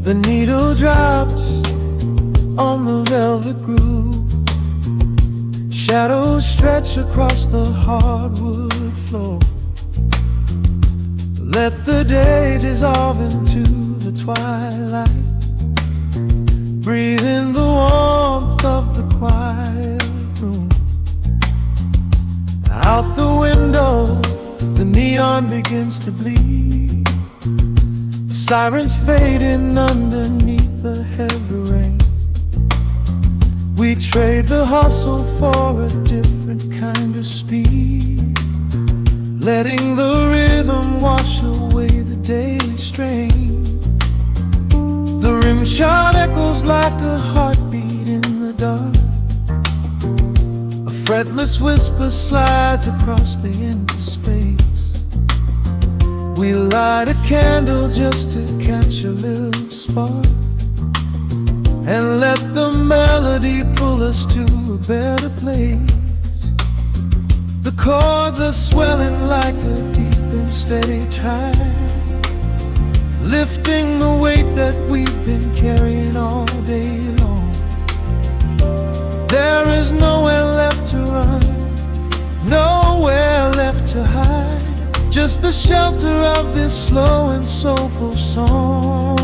The needle drops on the velvet groove. Shadows stretch across the hardwood floor. Let the day dissolve into the twilight. Breathe in the warmth of the quiet room. Out the window, the neon begins to bleed. Sirens fading underneath the heavy rain. We trade the hustle for a different kind of speed, letting the rhythm wash away the daily strain. The rim shot echoes like a heartbeat in the dark. A fretless whisper slides across the empty space. We light a candle just to catch a little spark, and let the melody pull us to a better place. The chords are swelling like a deep and steady tide, lifting the weight that we've been carrying all day long. There is nowhere left to run, nowhere left to hide, just the shelter of this slow and soulful song.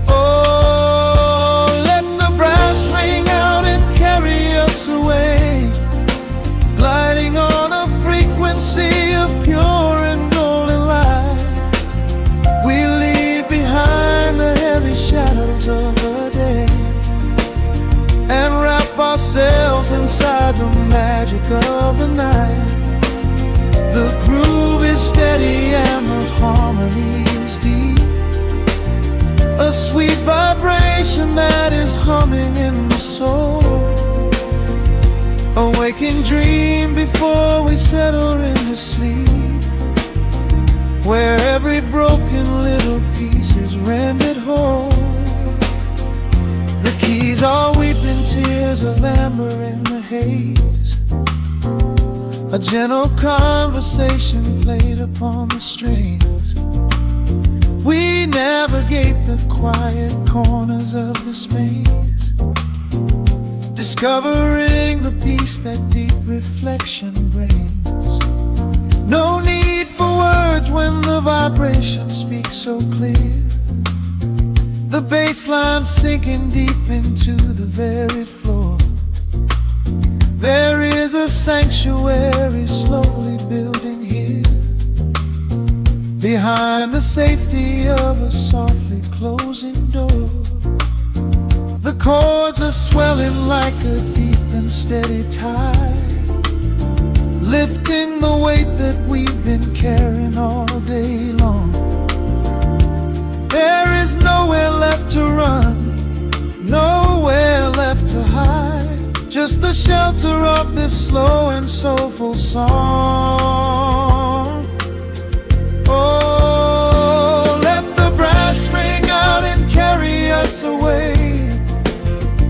Oh, let the brass ring out and carry us away, gliding on a frequency of pure and golden light. We leave behind the heavy shadows of the day, and wrap ourselves inside the magic of the night. The groove is steady and the harmony is deep, a sweet vibration that is humming in the soul. A waking dream before we settle into sleep, where every broken little piece is rendered whole. The keys are weeping tears of amber in the haze, a gentle conversation played upon the strings. We navigate the quiet corners of this maze, discovering the peace that deep reflection brings. No need for words when the vibration speaks so clear. The bass line sinking deep into the very floor. There is a sanctuary slowly building here, behind the safety of a softly closing door. The chords are swelling like a deep and steady tide, lifting the weight that we've been carrying all day long. There is nowhere left to run, nowhere left to hide, just the shelter of this slow and soulful song. Oh, let the brass ring out and carry us away,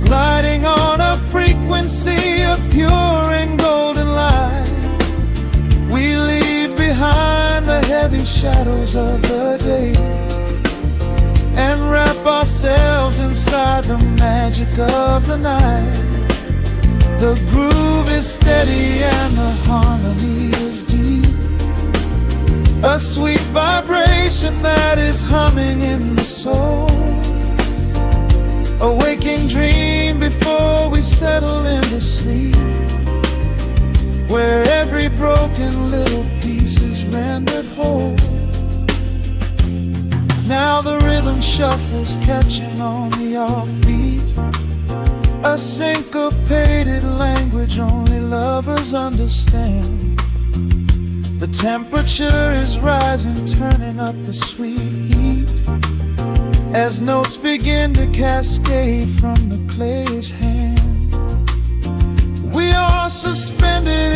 gliding on a frequency of pure and golden light. We leave behind the heavy shadows of the day, and wrap ourselves inside the magic of the night. The groove is steady and the harmony is deep, a sweet vibration that is humming in the soul. A waking dream before we settle into sleep, where every broken little piece is rendered whole. Now the rhythm shuffles, catching on the offbeat, a syncopated language only lovers understand. The temperature is rising, turning up the sweet heat, as notes begin to cascade from the player's hand. We are suspended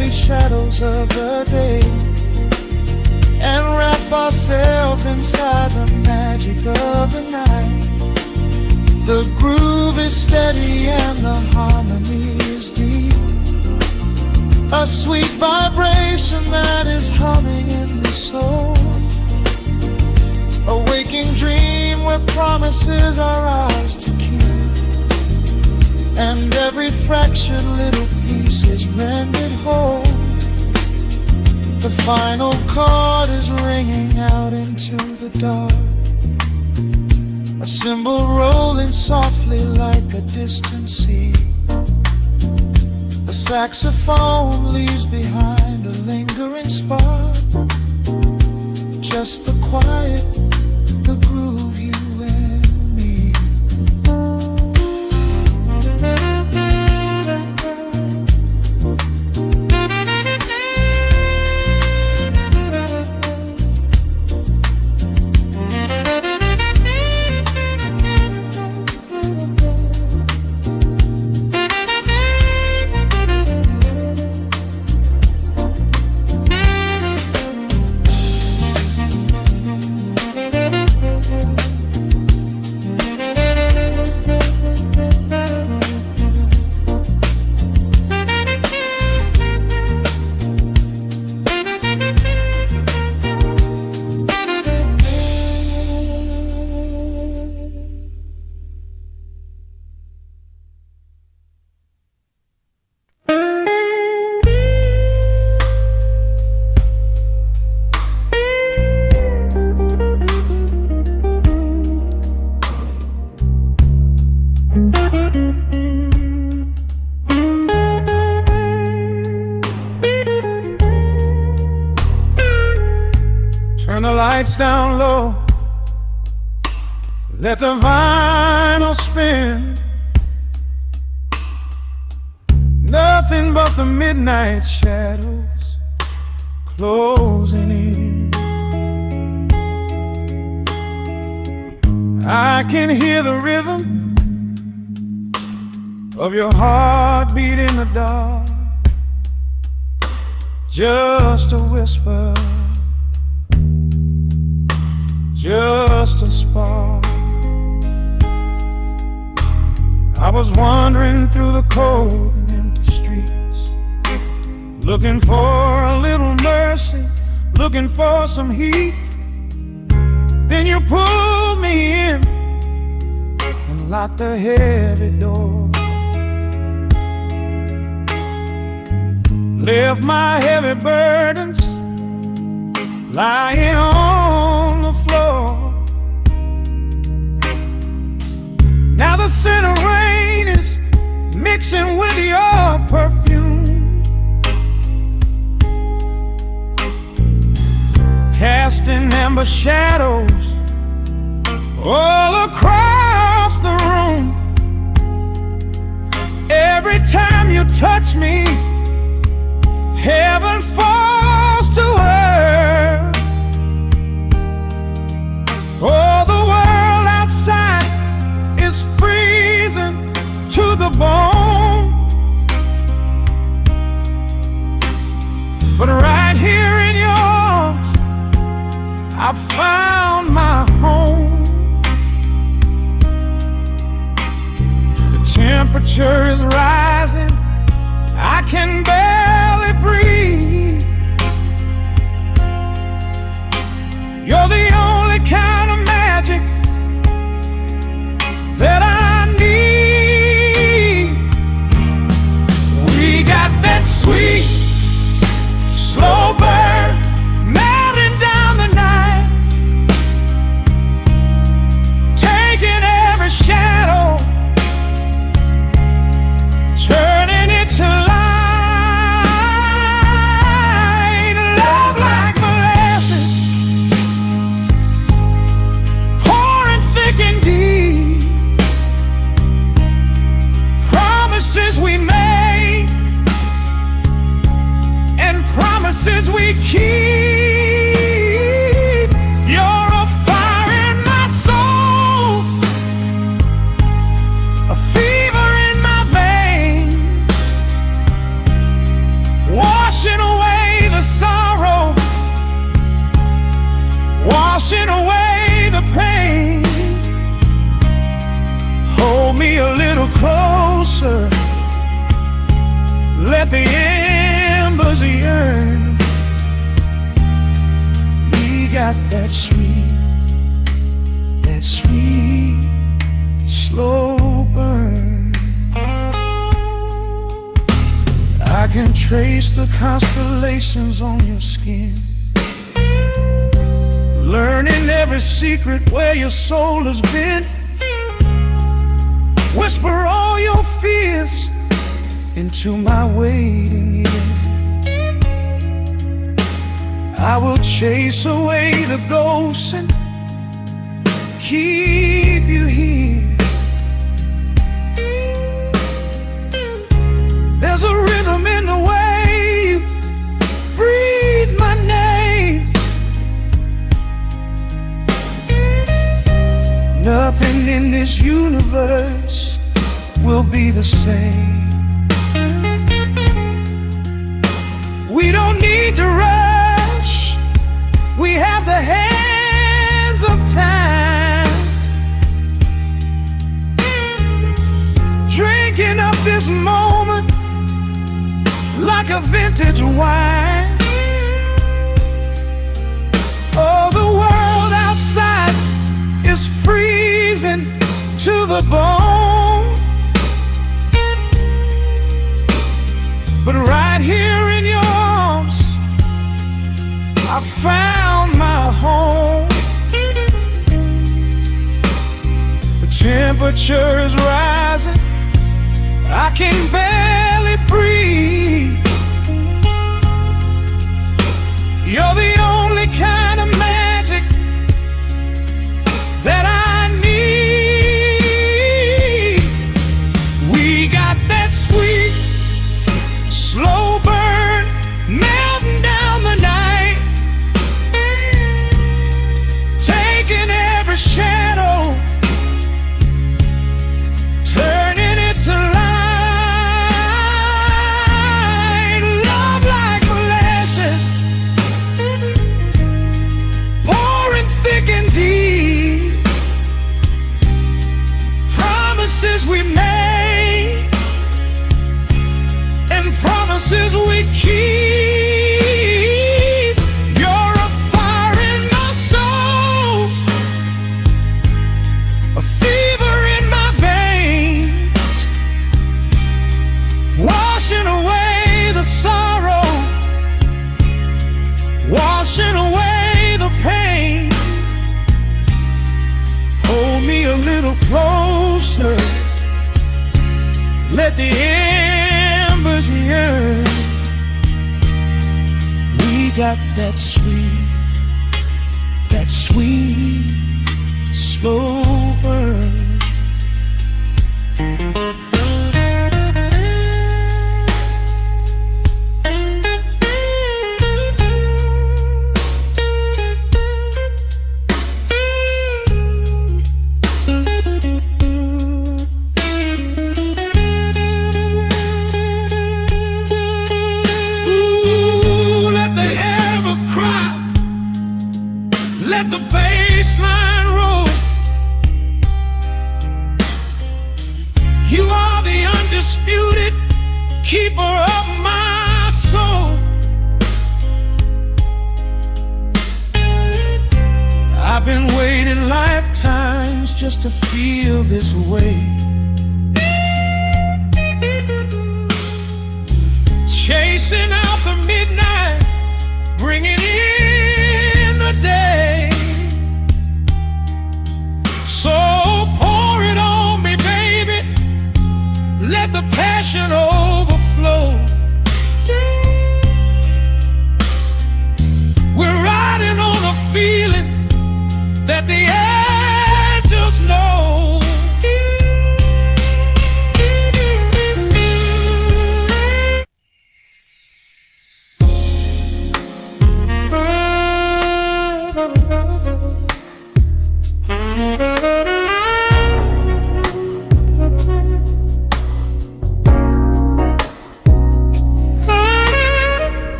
heavy shadows of the day and wrap ourselves inside the magic of the night. The groove is steady and the harmony is deep, a sweet vibration that is humming in the soul, a waking dream where promises are ours to keep, and every fractured little piece is rendered whole. The final chord is ringing out into the dark, a cymbal rolling softly like a distant sea. The saxophone leaves behind a lingering spark, just the quiet, the groove, you and me. Turn the lights down low, let the vinyl spin. Nothing but the midnight shadows closing in. I can hear the rhythm of your heartbeat in the dark, just a whisper, just a spark. I was wandering through the cold and empty streets, looking for a little mercy, looking for some heat. Then you pulled me in and locked the heavy door, left my heavy burdens lying on the floor. Now the scent of rain is mixing with your perfume, casting amber shadows all across the room. Every time you touch me, heaven falls to earth. Oh, the world outside is freezing to the bone, but right here in your arms I found my home. The temperature is rising, I can barely breathe. You're the only kind of magic that I need. We got that sweet, slow burn melting down the night, taking every shadow, turning it to light. Love like molasses, pouring thick and deep. Promises we make and promises we keep. You're a fire in my soul, a fever in my veins, wash let the embers yearn. We got that sweet, slow burn. I can trace the constellations on your skin, learning every secret where your soul has been. Whisper all your fears into my waiting ear. I will chase away the ghosts and keep you here. There's a rhythm in the way you breathe my name. Nothing in this universe will be the same. We don't need to rush. We have the hands of time, drinking up this moment like a vintage wine. Oh, the world outside is freezing to the bone, but right here in your arms I found my home. The temperature is rising, I can barely breathe. You're the only kind of magic that I need. We got that sweet, slow burn melting down the night, taking every shadow, turning it to light. Love like molasses, pouring thick and deep. Promises we made and promises we keep. You're a fire in my soul, a fever in my veins, washing away the sorrow, washing away the pain. Hold me a little closer, let the embers yearn. We got that sweet, slow burn. Let the bass line roll. You are the undisputed keeper of my soul. I've been waiting lifetimes just to feel this way, chasing out the midnight, bringing in the day. So pour it on me, baby, let the passion overflow. We're riding on a feeling that the angels know.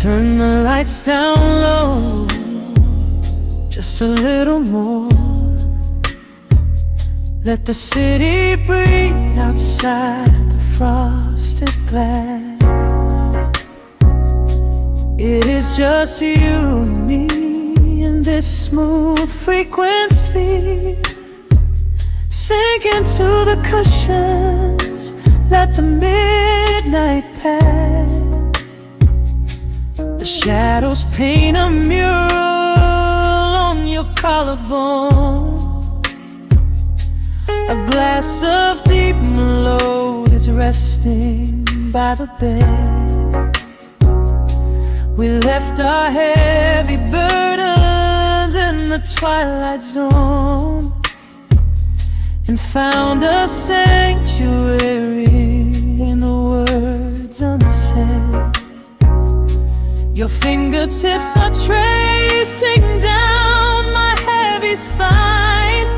Turn the lights down low, just a little more. Let the city breathe outside the frosted glass. It is just you and me in this smooth frequency. Sink into the cushions, let the midnight pass. The shadows paint a mural on your collarbone. A glass of deep melodies resting by the bed. We left our heavy burdens in the twilight zone and found a sanctuary in the words unsaid. Your fingertips are tracing down my heavy spine,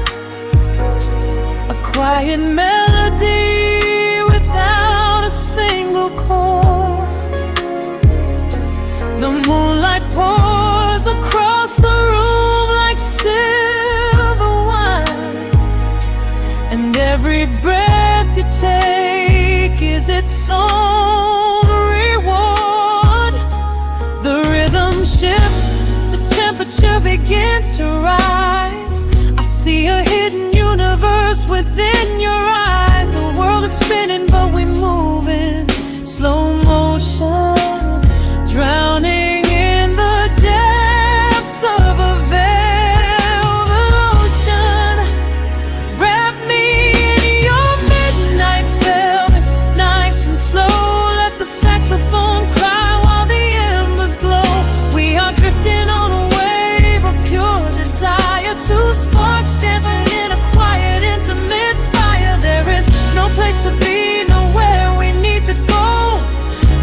a quiet melody without a single chord. The moonlight pours across the room like silver wine, and every breath you take is its own reward. The rhythm shifts, the temperature begins to rise. I see a hidden universe within your eyes. The world is spinning but we move in slow motion, drowning in the depths of a velvet ocean. Wrap me in your midnight velvet, nice and slow. Let the saxophone cry while the embers glow. We are drifting on a wave of pure desire, two sparks dancing in a quiet, intimate fire. There is no place to be, nowhere we need to go.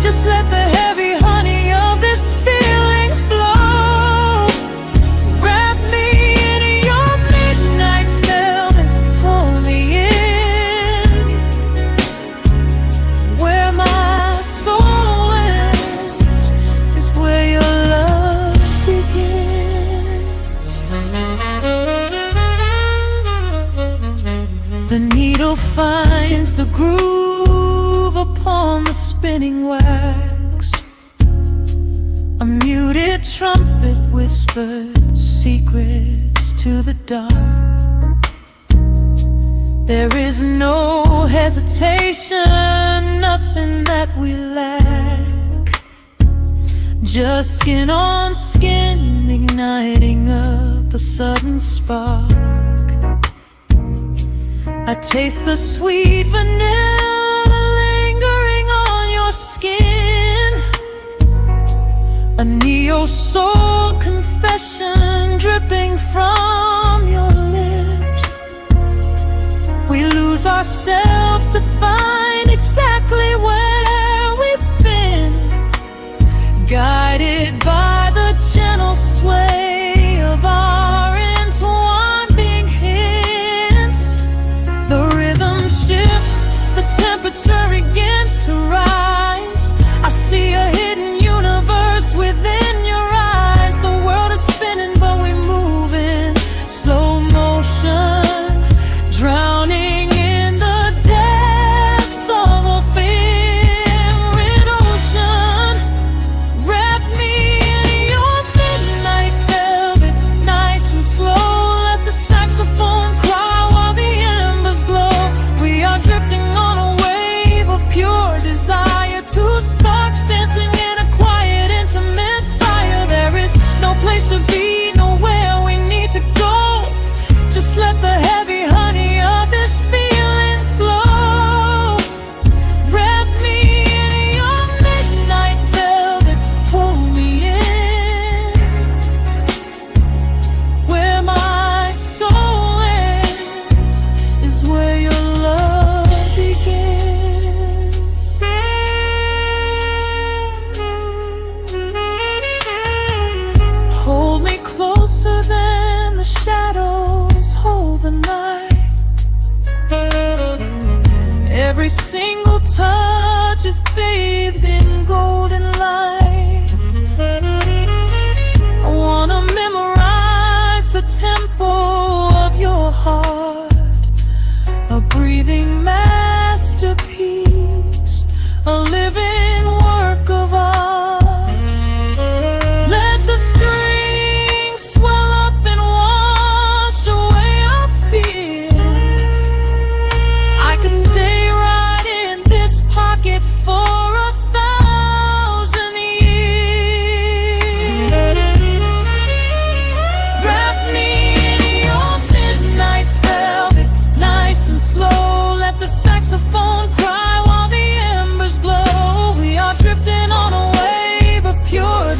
Just let the heavy honey of this feeling flow. Wrap me in your midnight velvet, pull me in. Where my soul ends is where your love begins. The needle finds the groove upon the spinning wax. A muted trumpet whispers secrets to the dark. There is no hesitation, nothing that we lack. Just skin on skin, igniting up a sudden spark. I taste the sweet vanilla lingering on your skin, a neo-soul confession dripping from your lips. We lose ourselves to find exactly where we've been, guided by the gentle sway of our entwining hints. The rhythm shifts, the temperature begins to rise. I see a hidden universe within your eyes. The world is spinning but we move in slow motion, drowning in the depths of a favorite ocean. Wrap me in your midnight velvet, nice and slow. Let the saxophone cry while the embers glow. We are drifting on a wave of pure desire, two sparks dancing in a quiet, intimate fire. There is no place to be, nowhere we need to go. Just let the heavy honey of this feeling flow. Wrap me in your midnight velvet, pull me in. Where my soul ends is where your love begins. Hold me closer than the shadows hold the night. Every single touch is bathed in golden light.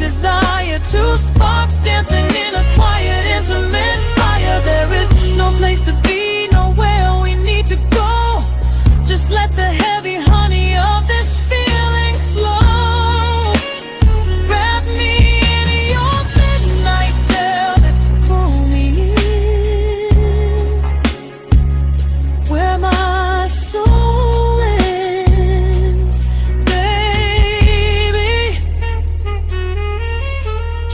desire. Two sparks dancing in a quiet, intimate fire. There is no place to be, nowhere we need to go. Just let the heavy honey of this feeling flow. Wrap me in your midnight velvet, pull me in where my soul ends, baby.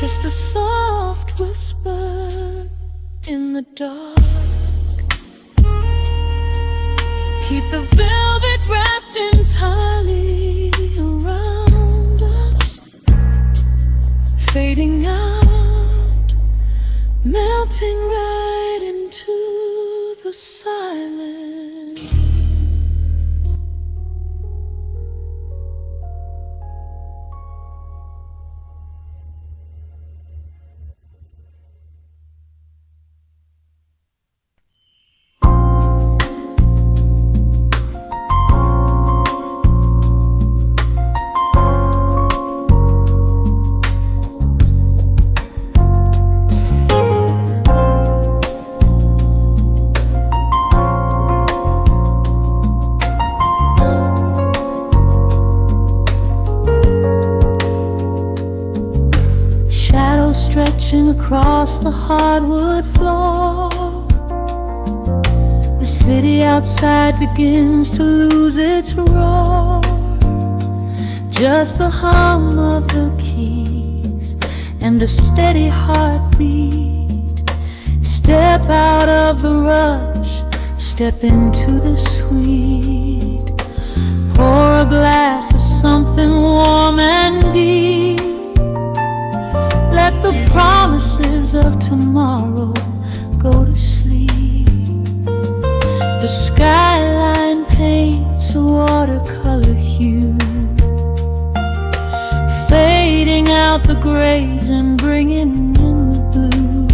Just a soft whisper in the dark. Keep the velvet wrapped entirely around us, fading out, melting right into the silence. Stretching across the hardwood floor, the city outside begins to lose its roar. Just the hum of the keys and a steady heartbeat. Step out of the rush, step into the sweet. Pour a glass of something warm and deep. Let the promises of tomorrow go to sleep. The skyline paints a watercolor hue, fading out the grays and bringing in the blue.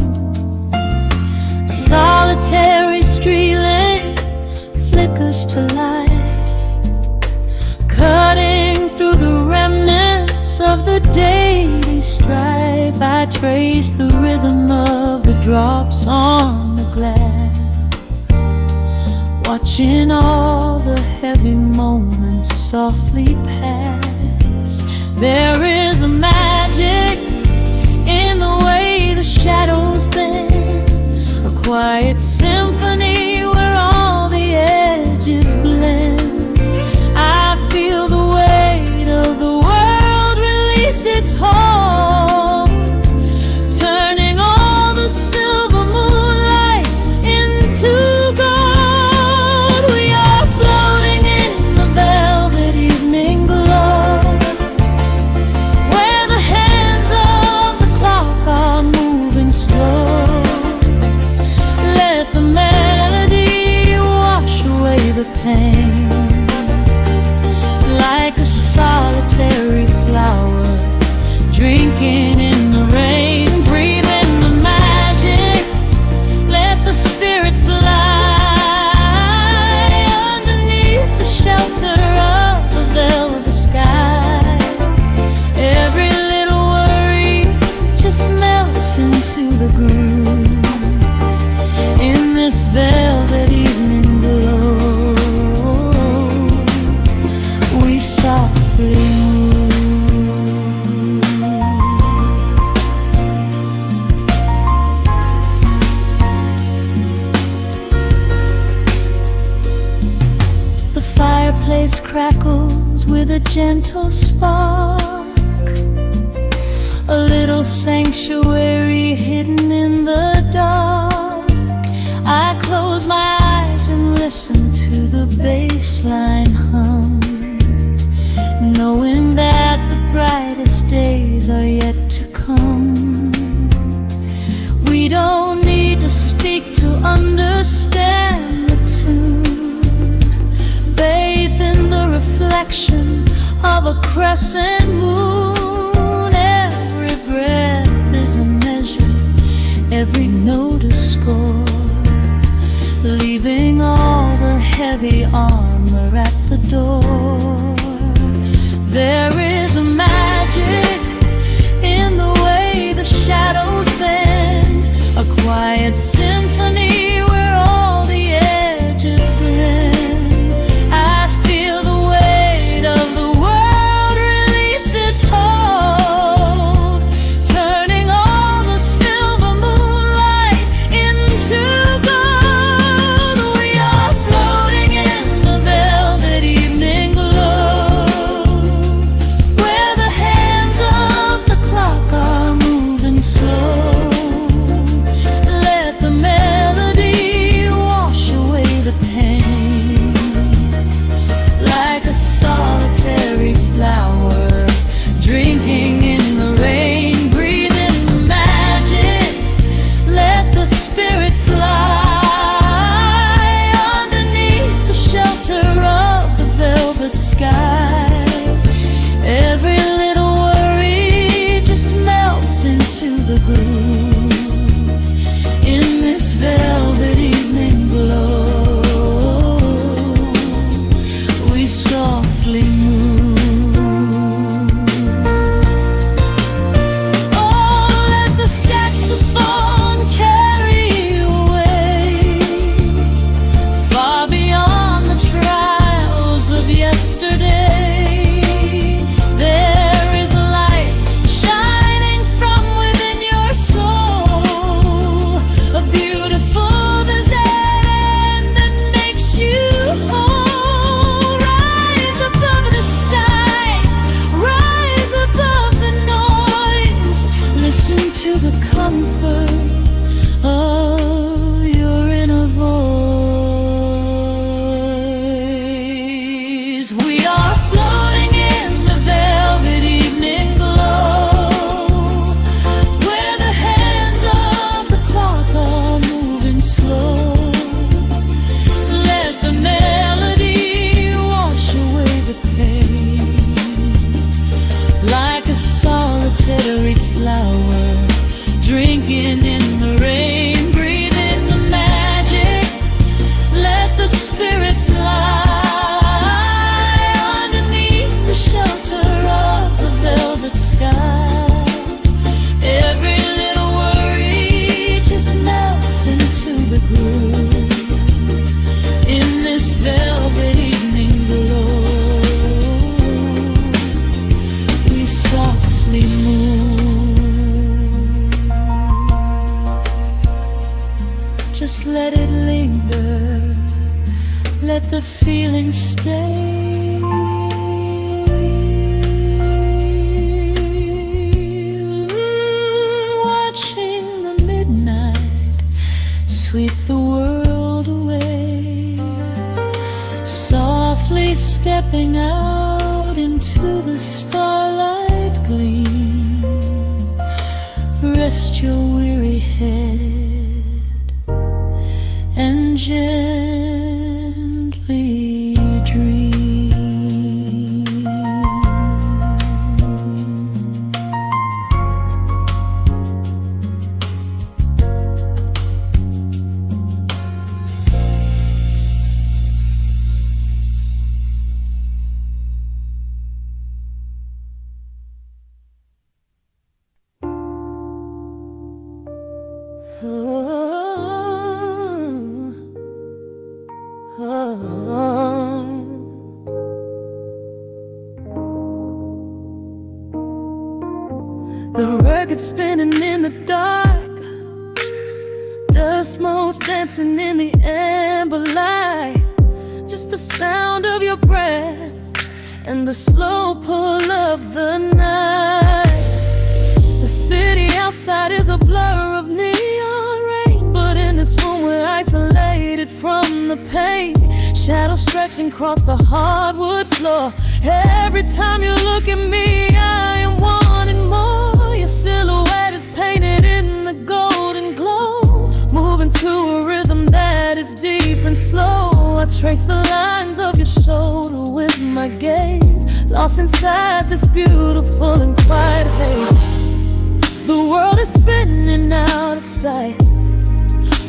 A solitary street lamp flickers to light, cutting through the remnants of the daily strife. I trace the rhythm of the drops on the glass, watching all the heavy moments softly pass. There is a magic in the way the shadows bend, a quiet symphony where all the edges blend. I feel the weight of the world release its hold, turning all the silver moonlight into gold. We are floating in the velvet evening glow, where the hands of the clock are moving slow. Let the melody wash away the pain, like a solitary flower drinking in the rain. Breathe in the magic, let the spirit fly underneath the shelter of the velvet sky. Every little worry just melts into the groove in this velvet evening glow. We softly move. The fireplace crackles with a gentle spark, a little sanctuary hidden in the dark. I close my eyes and listen to the bass line hum, knowing that the brightest days are yet to come. We don't need to speak to understand the tune, bathed in the reflection of a crescent moon. Every breath is a measure, every note a score, leaving all the heavy armor at the door. There is a magic in let it linger, let the feeling stay. Watching the midnight sweep the world away, softly stepping out into the starlight gleam. Rest your weary head and gently dream. The record spinning in the dark, dust motes dancing in the amber light. Just the sound of your breath and the slow pull of the night. The city outside is a blur of neon rain, but in this room we're isolated from the pain. Shadows stretching across the hardwood floor. Every time you look at me, I am wanting more. Your silhouette is painted in the golden glow, moving to a rhythm that is deep and slow. I trace the lines of your shoulder with my gaze, lost inside this beautiful and quiet haze. The world is spinning out of sight.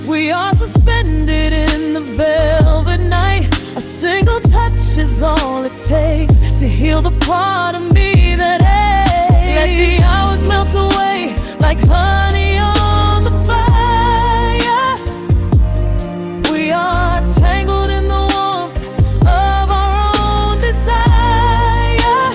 We are suspended in the velvet night. A single touch is all it takes to heal the part of me that aches. Let the hours melt away like honey on the fire. We are tangled in the warmth of our own desire.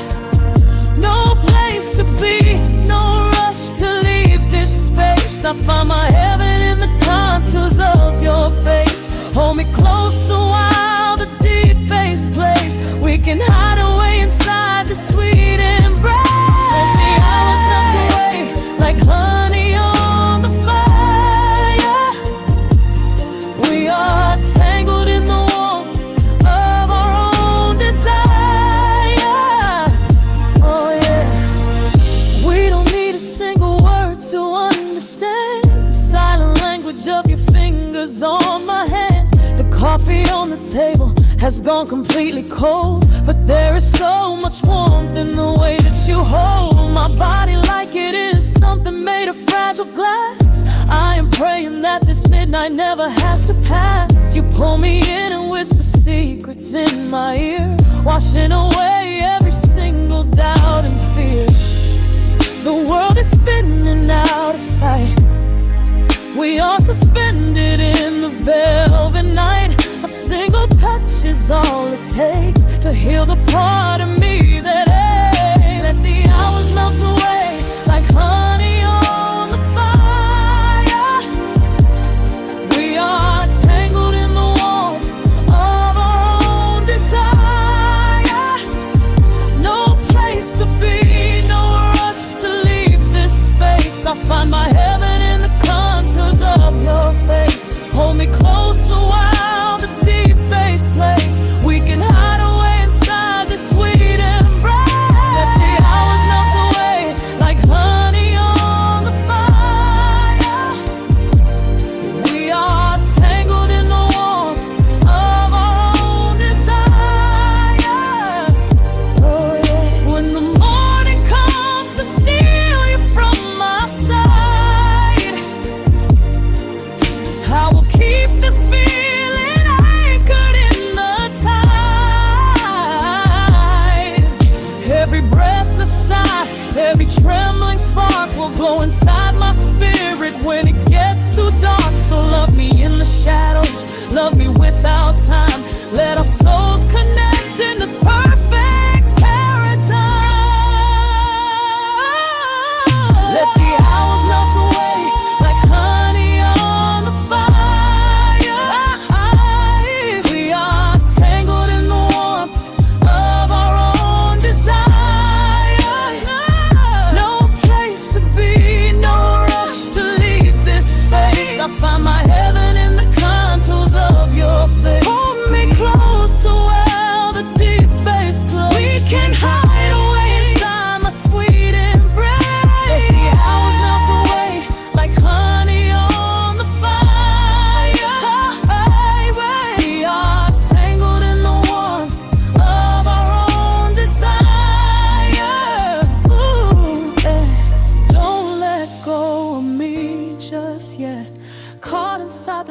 No place to be, no rush to leave this space. I find my heaven in the contours of your face. Hold me closer while the deep bass plays. We can hide away inside the sweet embrace. Let the hours melt away like honey on the fire. We are tangled in the warmth of our own desire. Oh yeah. We don't need a single word to understand the silent language of your fingers on my hand. The coffee on the table has gone completely cold, but there is so much warmth in the way that you hold my body like it is something made of fragile glass. I am praying that this midnight never has to pass. You pull me in and whisper secrets in my ear, washing away every single doubt and fear. The world is spinning out of sight. We are suspended in the velvet night. A single touch is all it takes to heal the part of me that aches. Let the hours melt away like honey on the fire. We are tangled in the warmth of our own desire. No place to be, no rush to leave this space. I find my heaven in the contours of your face. Hold me closer while the deep bass plays. We can hide away inside this sweet embrace. Let the hours melt away like honey on the fire. We are tangled in the warmth of our own desire. Oh yeah. When the morning comes to steal you from my side, I will keep this feeling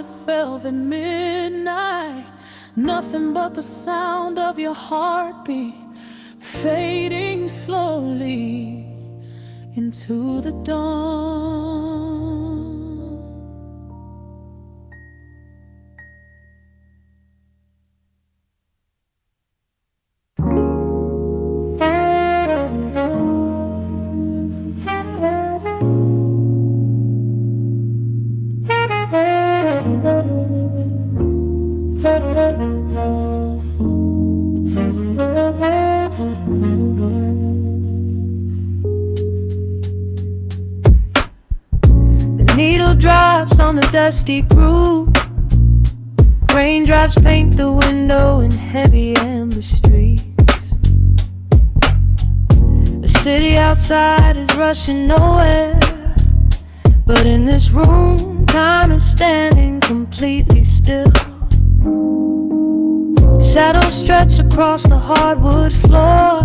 this velvet midnight. Nothing but the sound of your heartbeat fading slowly into the dawn. The needle drops on the dusty groove. Raindrops paint the window in heavy amber streets. The city outside is rushing nowhere, but in this room, time is standing completely still. Shadows stretch across the hardwood floor,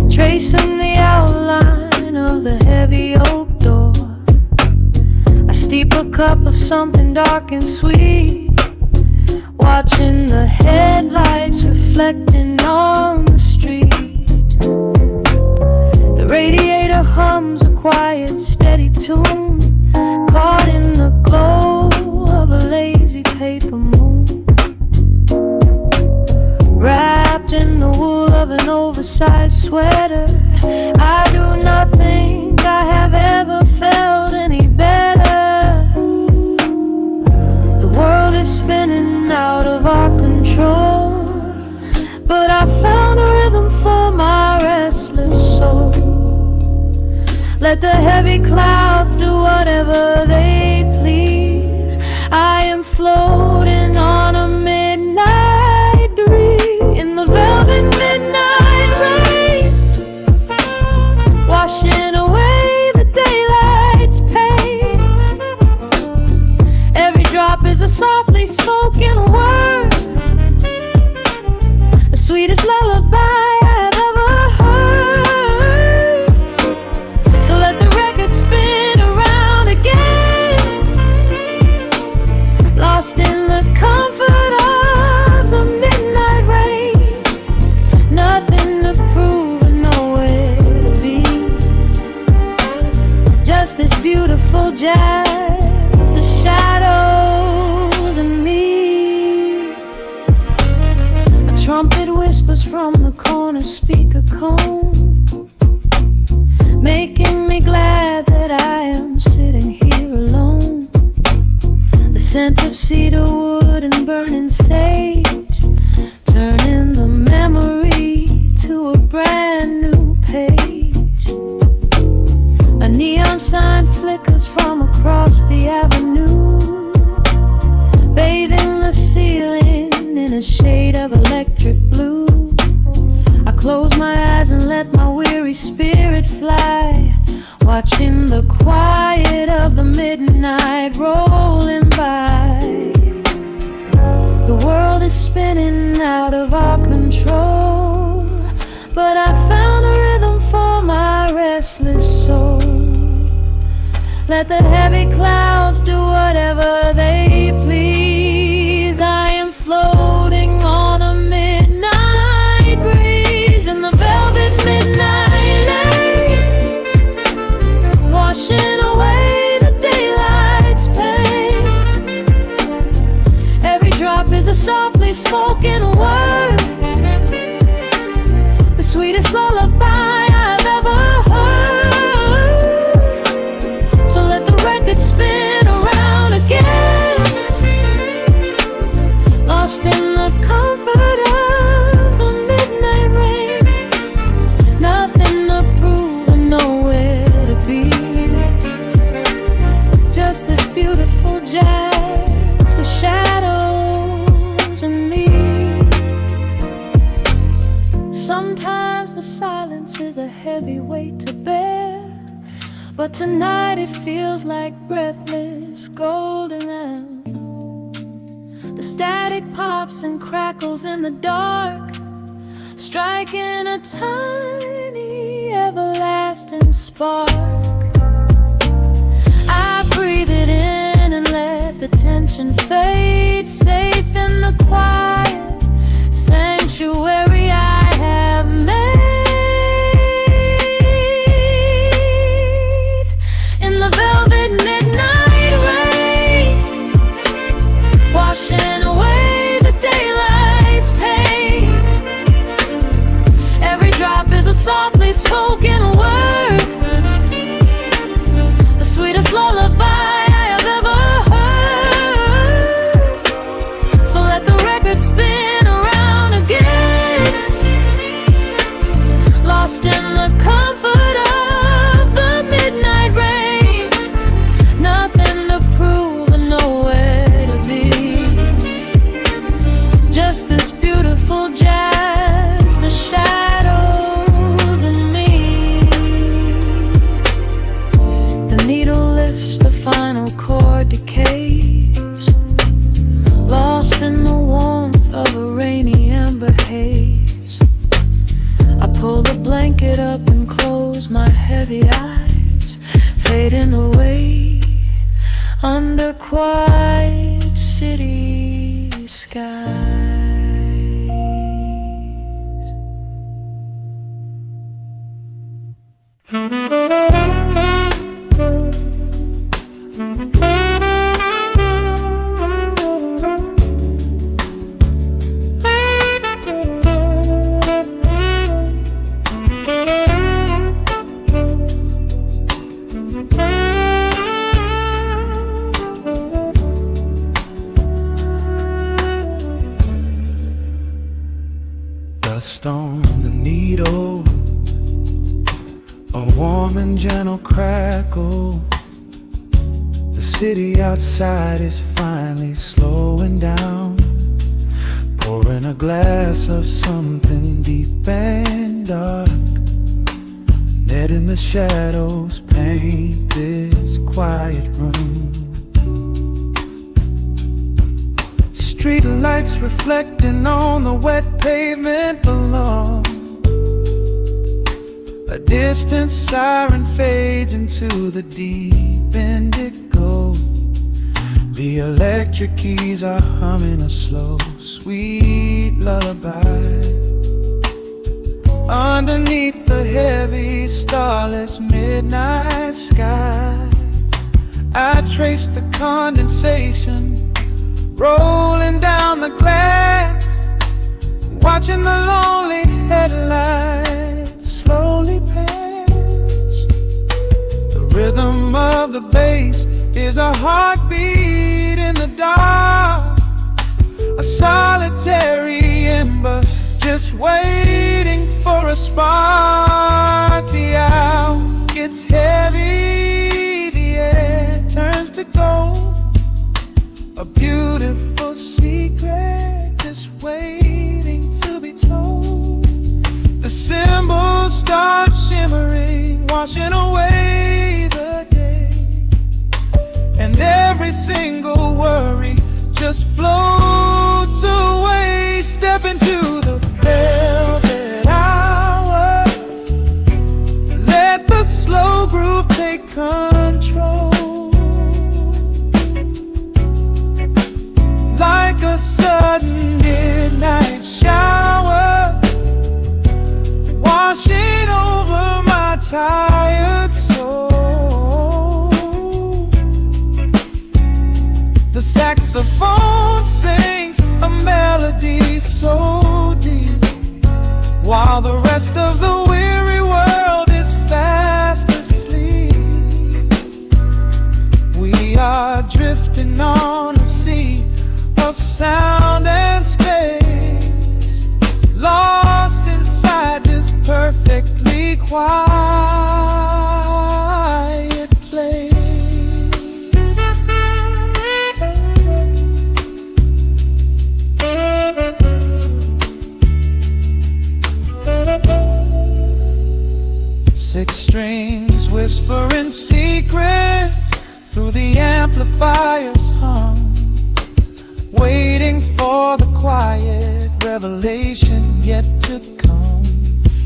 tracing the outline of the heavy oak door. I steep a cup of something dark and sweet, watching the headlights reflecting on the street. The radiator hums a quiet, steady tune, caught in the glow of a lazy paper moon. Wrapped in the wool of an oversized sweater, I do not think I have ever felt any better. The world is spinning out of our control, but I found a rhythm for my restless soul. Let the heavy clouds do whatever they please. I am floating on a midnight dream in the velvet midnight rain, washing away the daylight's pain. Every drop is a softly spoken word, the sweetest lullaby I have ever heard. So let the record spin around again, lost in the comfort of the midnight rain. Nothing to prove and nowhere to be, just this beautiful jazz, the shadows and me. A trumpet whispers from the corner speaker cone, making me glad that I am sitting here alone. The scent of cedar wood and burning sage, turning the memory to a brand new page. A neon sign flickers from across the avenue, bathing the ceiling in a shade of electric blue. I close my eyes and let my weary spirit fly, watching the quiet of the midnight rolling by. The world is spinning out of our control, but I found a rhythm for my restless soul. Let the heavy clouds do whatever they please. I am floating on a midnight breeze in the velvet midnight lane, washing away the daylight's pain. Every drop is a softly spoken word, the sweetest lullaby I've ever heard. So let the record spin around again, lost in the comfort of the midnight rain. Nothing to prove and nowhere to be, just this beautiful jazz, the shadows and me. Sometimes the silence is a heavy weight to bear, but tonight it feels like breathless golden round. The static pops and crackles in the dark, striking a tiny everlasting spark. I breathe it in and let passion fades, safe in the quiet sanctuary I have made. In the velvet midnight rain, washing away the daylight's pain. Every drop is a softly spoken word, the sweetest lullaby I have ever heard. So let the record spin around again, lost in the comfort of the midnight rain. Nothing to prove and nowhere to be, just this beautiful jazz, the shadows and me. The needle lifts, the final chord decays, lost in the warmth of a rainy amber haze. I pull the blanket up and close my heavy eyes, fading away under quiet city skies. Dust on the needle, a warm and gentle crackle. The city outside is finally slowing down, pouring a glass of something deep and dark. Net in the shadows paint this quiet room. Street lights reflecting on the wet pavement below. A distant siren fades into the deep indigo. The electric keys are humming a slow, sweet lullaby. Underneath the heavy, starless midnight sky, I trace the condensation rolling down the glass, watching the lonely headlights slowly pass. The rhythm of the bass is a heartbeat in the dark, a solitary ember just waiting for a spark. The hour gets heavy, the air turns to gold. A beautiful secret just waiting to be told. The cymbals start shimmering, washing away the day, and every single worry just floats away. Step into the velvet hour, let the slow groove take control. Like a sudden midnight shower, washing over my tired soul. The saxophone sings a melody so deep, while the rest of the weary world is fast asleep. We are drifting on a sea of sound and space, lost inside this perfectly quiet place. Six strings whispering secrets through the amplifier's hum, waiting for the quiet revelation yet to come.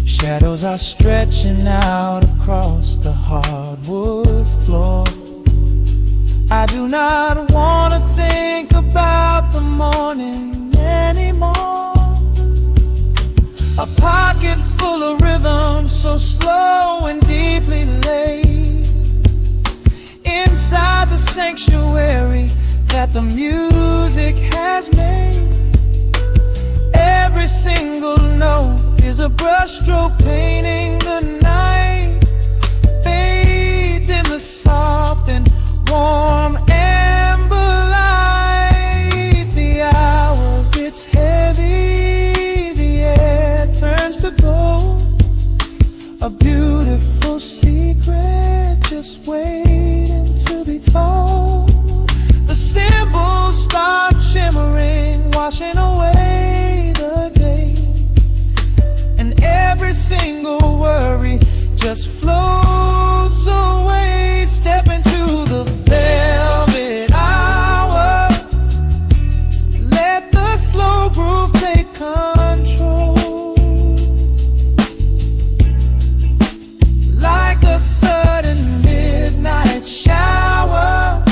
Shadows are stretching out across the hardwood floor. I do not want to think sanctuary that the music has made. Every single note is a brushstroke painting the night, bathed in the soft and warm amber light. The hour gets heavy, the air turns to gold. A beautiful secret just waiting to be told. The symbols start shimmering, washing away the day, and every single worry just floats away. Step into the velvet hour, let the slow groove take control. Like a sudden midnight shower,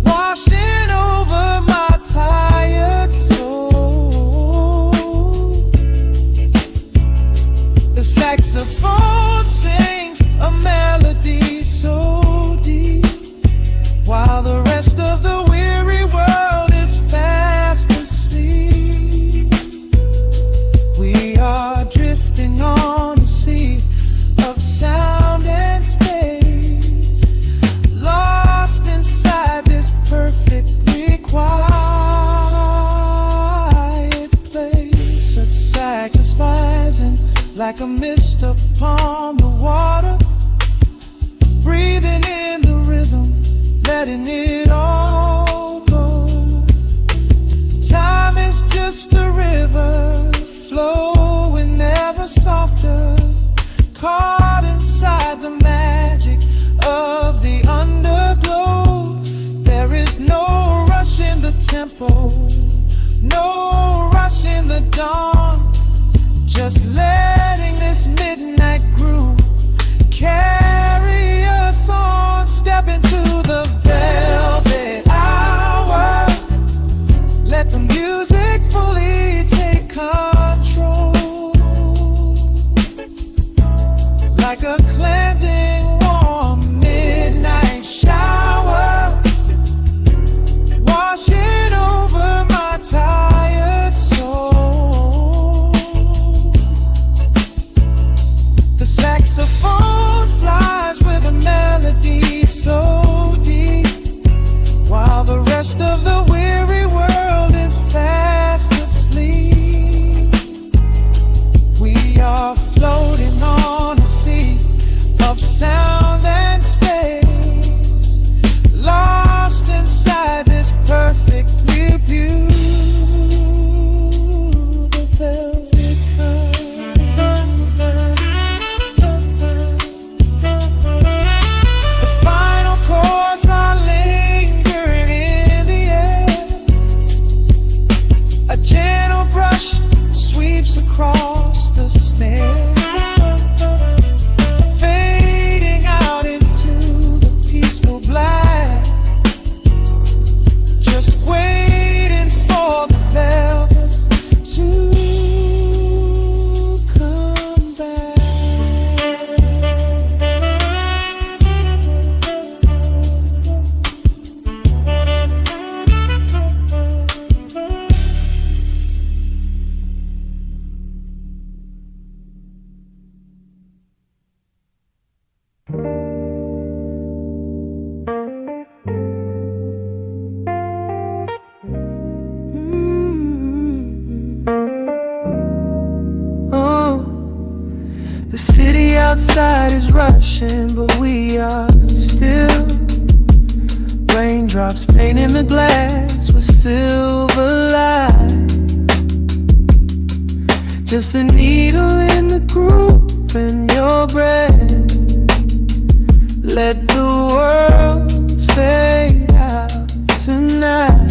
washing over my tired soul. The saxophone sings a melody so deep, while the rest of the weary world is fast asleep. We are drifting on a sea of sound and space, lost inside this perfectly quiet place. Sacrificing like a mist upon the water, breathing in the rhythm, letting it all go. Time is just a river flowing ever softer, caught inside the magic of the underglow. There is no rush in the tempo, no rush in the dawn, just letting this midnight groove carry us on. Step into the velvet hour, let the music fully take control. Like a cleansing warm midnight shower, washing over my tired soul. The saxophone flies with a melody so deep, while the rest of the weary world is fast asleep. We are floating on a sea of sound and space, lost inside this perfectly beautiful velvet The final chords are lingering in the air. A gentle brush sweeps across the snare, fading out into the peaceful black, just waiting for the velvet to come back. Oh, the city outside is rushing, but we are still. Raindrops painting the glass with silver light, just a needle in the groove in your breath. Let the world fade out tonight.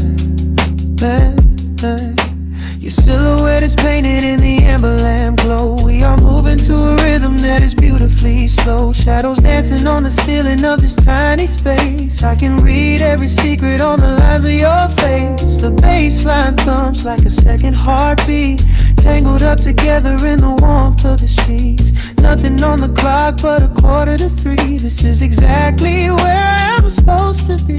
Your silhouette is painted in the amber lamp glow. We are moving to a rhythm that is beautifully slow. Shadows dancing on the ceiling of this tiny space. I can read every secret on the lines of your face. The bass line thumps like a second heartbeat, tangled up together in the warmth of the sheets. Nothing on the clock but 2:45. This is exactly where I'm I'm supposed to be.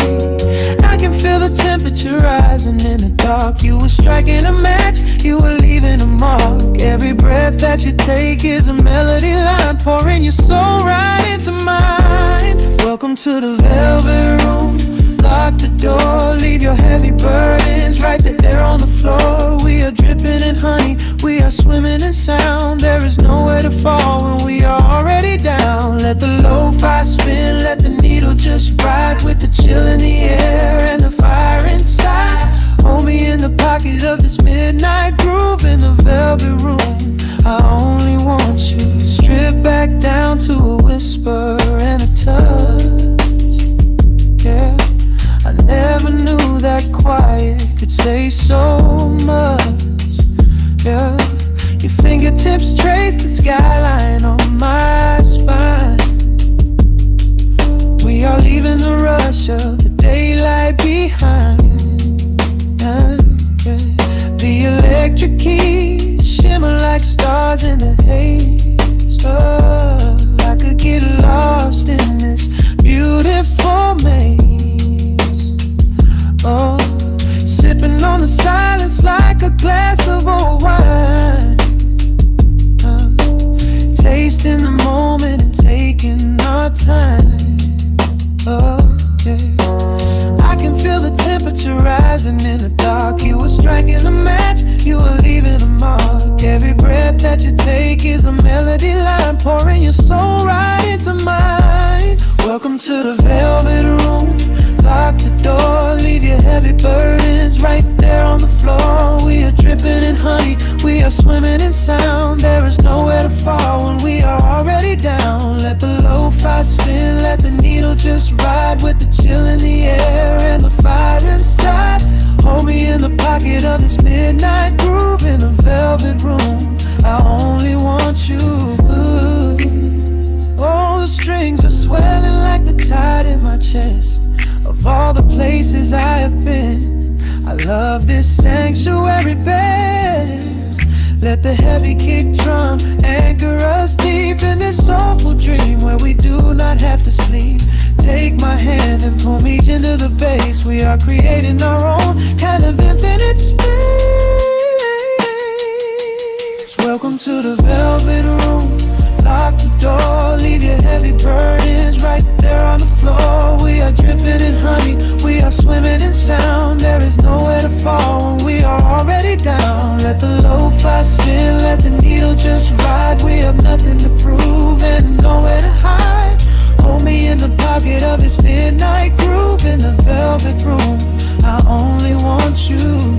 I can feel the temperature rising in the dark. You were striking a match, you were leaving a mark. Every breath that you take is a melody line, pouring your soul right into mine. Welcome to the velvet room. Lock the door, leave your heavy burdens right there on the floor. We are dripping in honey, we are swimming in sound. There is nowhere to fall when we are already down. Let the lo-fi spin, let the needle just ride, with the chill in the air and the fire inside. Hold me in the pocket of this midnight groove in the velvet room. I only want you, stripped back down to a whisper and a touch. Yeah, I never knew that quiet could say so much. Yeah, your fingertips trace the skyline on my spine. We are leaving the rush of the daylight behind. Yeah. The electric keys shimmer like stars in the haze. Oh, I could get lost in this beautiful maze. Oh, sipping on the silence like a glass of old wine. Tasting the moment and taking our time. Oh, yeah. I can feel the temperature rising in the dark. You were striking a match, you were leaving a mark. Every breath that you take is a melody line, pouring your soul right into mine. Welcome to the velvet room. Lock the door, leave your heavy burdens right there on the floor. We are dripping in honey, we are swimming in sound. There is nowhere to fall when we are already down. Let the lo-fi spin, let the needle just ride, with the chill in the air and the fire inside. Hold me in the pocket of this midnight groove in the velvet room. I only want you. Oh, the strings are swelling like the tide in my chest. Of all the places I have been, I love this sanctuary best. Let the heavy kick drum anchor us deep in this soulful dream where we do not have to sleep. Take my hand and pull me into the bass. We are creating our own kind of infinite space. Welcome to the velvet room. Lock the door, leave your heavy burdens right there on the floor. We are dripping in honey, we are swimming in sound. There is nowhere to fall when we are already down. Let the lo-fi spin, let the needle just ride. We have nothing to prove and nowhere to hide. Hold me in the pocket of this midnight groove in the velvet room. I only want you.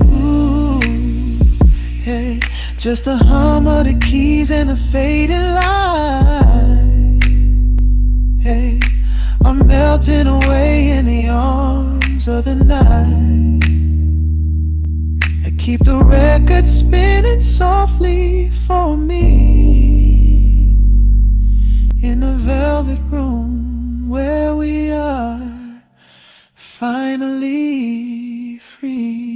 Hey, just the hum of the keys and the fading light. Hey, I'm melting away in the arms of the night. I keep the record spinning softly for me in the velvet room where we are finally free.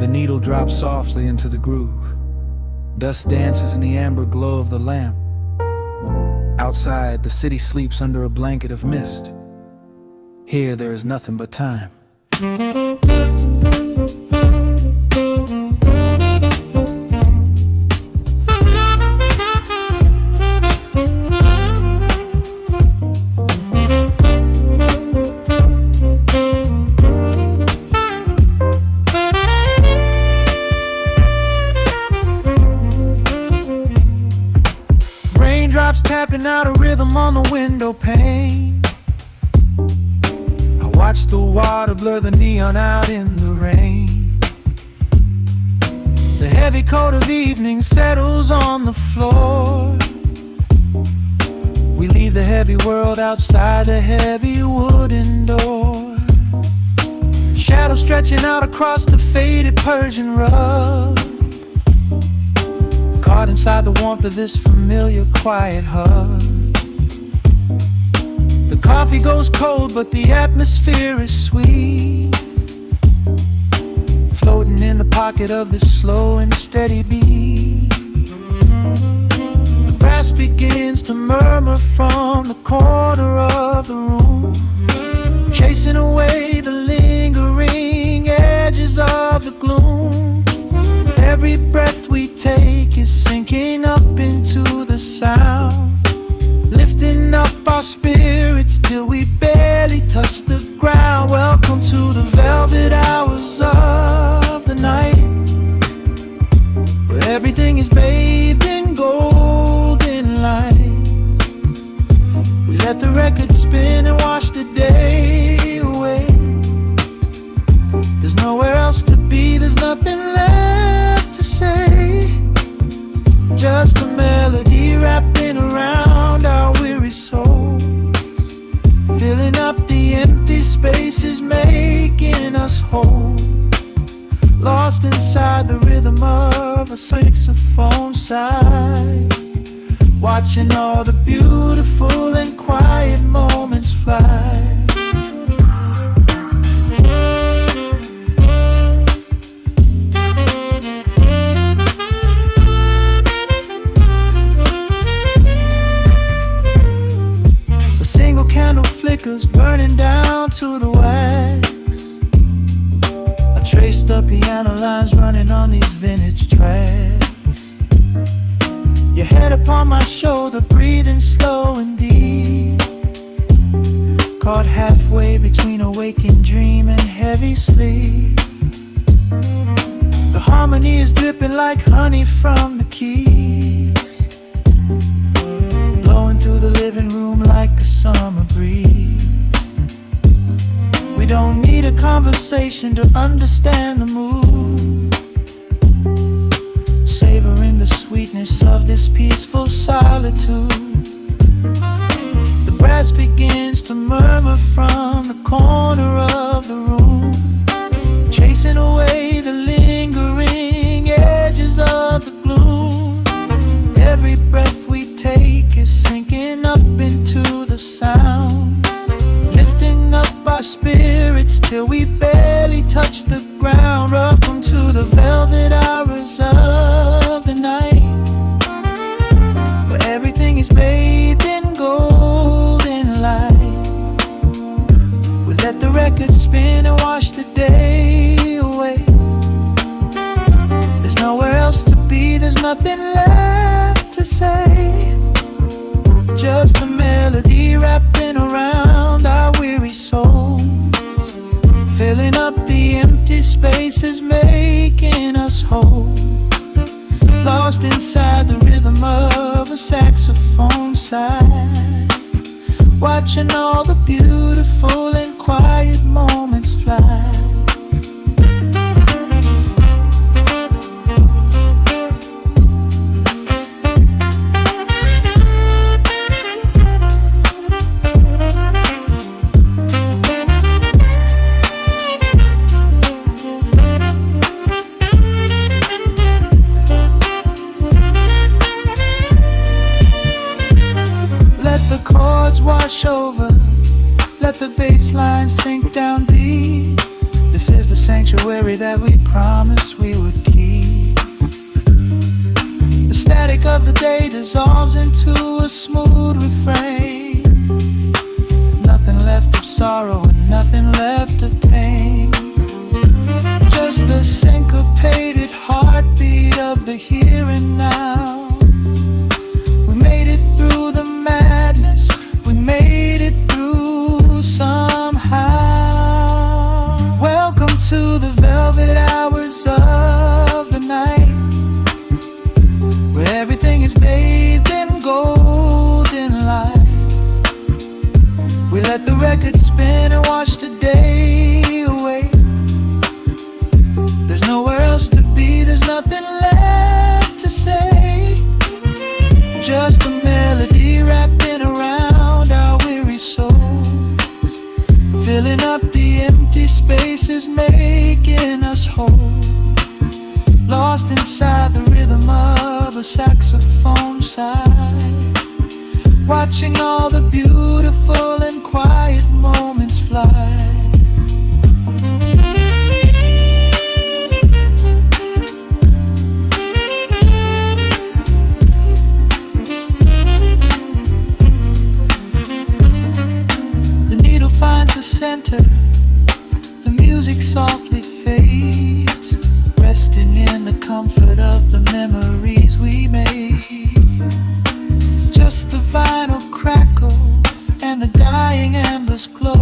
The needle drops softly into the groove. Dust dances in the amber glow of the lamp. Outside, the city sleeps under a blanket of mist. Here, there is nothing but time. Raindrops tapping out a rhythm on the window pane. I watch the water blur the neon out in the rain. The heavy coat of evening settles on the floor. We leave the heavy world outside the heavy wooden door. Shadows stretching out across the faded Persian rug. Caught inside the warmth of this familiar quiet hug. The coffee goes cold, but the atmosphere is sweet. Floating in the pocket of this slow and steady beat. The brass begins to murmur from the corner of the room, chasing away the lingering edges of the gloom. Every breath we take is sinking up into the sound, lifting up our spirits till we barely touch the ground. Welcome to the velvet hours of the night, where everything is bathed in golden light. We let the record spin and wash the day away. There's nowhere else to be, there's nothing left to say. Just a melody wrapping around our weary souls, filling up the empty spaces, making us whole. Lost inside the rhythm of a saxophone sigh, watching all the beautiful and quiet moments fly. Candle flickers burning down to the wax. I trace the piano lines running on these vintage tracks. Your head upon my shoulder, breathing slow and deep, caught halfway between a waking dream and heavy sleep. The harmony is dripping like honey from the keys, blowing through the living room like a summer breeze. We don't need a conversation to understand the mood, savoring the sweetness of this peaceful solitude. The brass begins to murmur from the corner of the room, chasing away the lingering edges of the gloom. Every breath we take is sinking up into the sound, lifting up our spirits till we barely touch the ground. Welcome to the velvet hours of the night, where everything is bathed in golden light. We let the record spin and wash the day away. There's nowhere else to be, there's nothing left to say. Just a melody wrapping around our weary souls, filling up the empty spaces, making us whole. Lost inside the rhythm of a saxophone sigh, watching all the beautiful and quiet moments fly. Wash over, let the bass line sink down deep. dissolves into a smooth refrain. Nothing left of sorrow and nothing left of pain. Just the syncopated heartbeat of the here and now. We made it through the madness, we made it through somehow. Welcome to the velvet hours of the night, where everything is bathed in golden light. We let the record spin and watch the day away. There's nowhere else to be, there's nothing left to say. Just a melody wrapping around our weary souls, filling up the empty spaces, making us whole. Lost inside the rhythm of a saxophone sigh, watching all the beautiful and quiet moments fly. The needle finds the center, the music softly fades, resting in the comfort of the memories we made. Just the vinyl crackle and the dying embers glow.